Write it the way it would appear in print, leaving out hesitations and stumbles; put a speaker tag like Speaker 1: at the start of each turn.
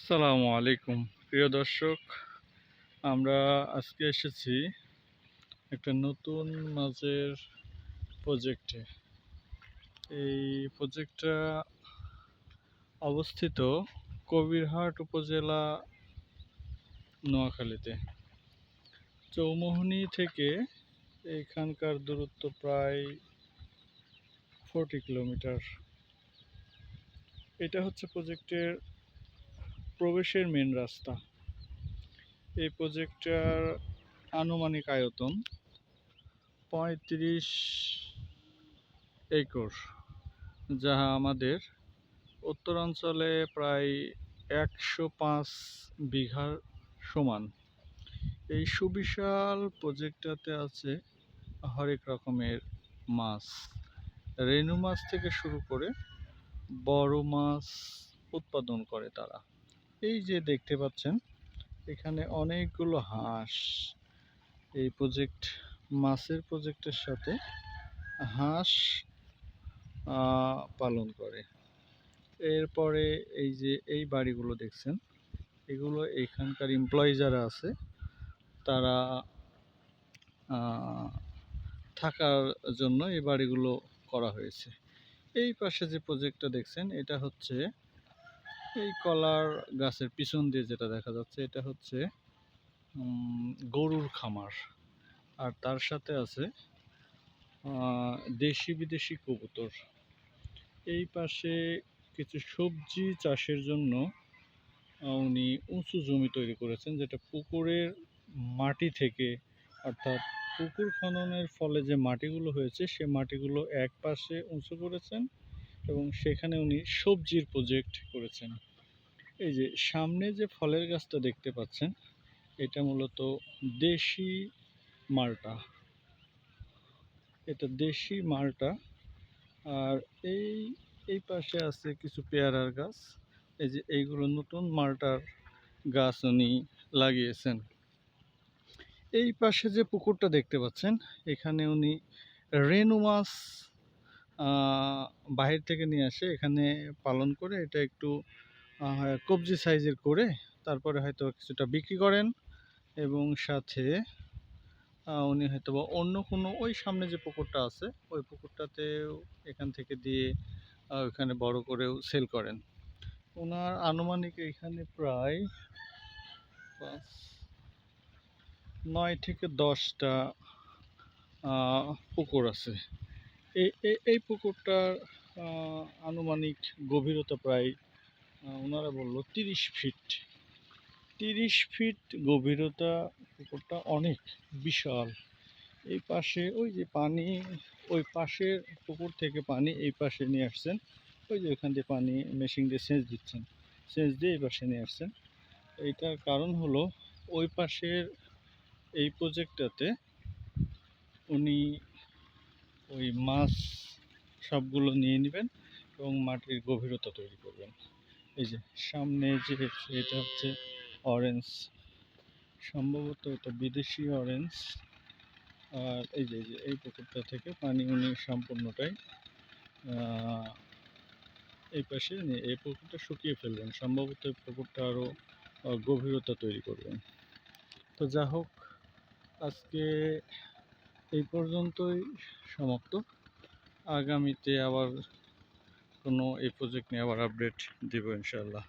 Speaker 1: আসসালামু আলাইকুম প্রিয় দর্শক, আমরা আজকে এসেছি একটা নতুন মাছের প্রজেক্টে। এই প্রজেক্টটা অবস্থিত কবিরহাট উপজেলা, নোয়াখালীতে। চৌমোহনী থেকে এখানকার দূরত্ব প্রায় 40 কিলোমিটার। এটা হচ্ছে প্রজেক্টের প্রবেশের মেন রাস্তা। এই প্রজেক্টটার আনুমানিক আয়তন 35 একর, যাহা আমাদের উত্তরাঞ্চলে প্রায় 105 বিঘার সমান। এই সুবিশাল প্রজেক্টটাতে আছে হরেক রকমের মাছ, রেনু মাছ থেকে শুরু করে বড় মাছ উৎপাদন করে তারা। এই যে দেখতে পাচ্ছেন এখানে অনেকগুলো হাঁস। এই মাছের প্রজেক্টের সাথে হাঁস পালন করে। এরপরে এই যে এই বাড়িগুলো দেখছেন, এগুলো এখানকার এমপ্লয়ি যারা আছে তারা থাকার জন্য এই বাড়িগুলো করা হয়েছে। এই পাশে যে প্রজেক্টটা দেখছেন এটা হচ্ছে এই কলার গাছের পিছন দিয়ে যেটা দেখা যাচ্ছে, এটা হচ্ছে গরুর খামার। আর তার সাথে আছে দেশি বিদেশি কবুতর। এই পাশে কিছু সবজি চাষের জন্য উনি উঁচু জমি তৈরি করেছেন, যেটা পুকুরের মাটি থেকে, অর্থাৎ পুকুর খননের ফলে যে মাটিগুলো হয়েছে সে মাটিগুলো এক পাশে উঁচু করেছেন এবং সেখানে উনি সবজির প্রজেক্ট করেছেন। এই যে সামনে যে ফলের গাছটা দেখতে পাচ্ছেন এটা মূলত দেশি মালটা, এটা দেশি মালটা। আর এই এই পাশে আছে কিছু পেয়ারার গাছ। এই যে এইগুলো নতুন মালটার গাছ উনি লাগিয়েছেন। এই পাশে যে পুকুরটা দেখতে পাচ্ছেন এখানে উনি রেনু মাছ বাহির থেকে নিয়ে আসে, এখানে পালন করে এটা একটু কবজি সাইজের করে তারপরে হয়তো কিছুটা বিক্রি করেন এবং সাথে উনি হয়তো বা অন্য কোনো ওই সামনে যে পুকুরটা আছে ওই পুকুরটাতেও এখান থেকে দিয়ে ওইখানে বড় করেও সেল করেন। ওনার আনুমানিক এখানে প্রায় 9 থেকে 10টা পুকুর আছে। এই পুকুরটার আনুমানিক গভীরতা প্রায় ওনারা বললো 30 ফিট। 30 ফিট গভীরতা পুকুরটা, অনেক বিশাল। এই পাশে ওই যে পানি, ওই পাশের পুকুর থেকে পানি এই পাশে নিয়ে আসছেন, ওই যে ওইখান দিয়ে পানি মেশিন দিয়ে সেচ দিচ্ছেন, সেচ দিয়ে এই পাশে নিয়ে আসছেন। এইটার কারণ হলো ওই পাশের এই প্রজেক্টটাতে উনি ওই মাছ সবগুলো নিয়ে নেবেন এবং মাটির গভীরতা তৈরি করবেন। এই যে সামনে যে এটা হচ্ছে অরেঞ্জ, সম্ভবত এটা বিদেশি অরেঞ্জ। আর এই যে এই পুকুরটা থেকে পানি উনি সম্পূর্ণটাই এই পাশে নিয়ে এই পুকুরটা শুকিয়ে ফেলবেন, সম্ভবত এই পুকুরটা আরও গভীরতা তৈরি করবেন। তো যা হোক, আজকে এই পর্যন্তই সমাপ্ত। আগামীতে আবার কোনো এই প্রজেক্ট নিয়ে আবার আপডেট দেব ইনশাআল্লাহ।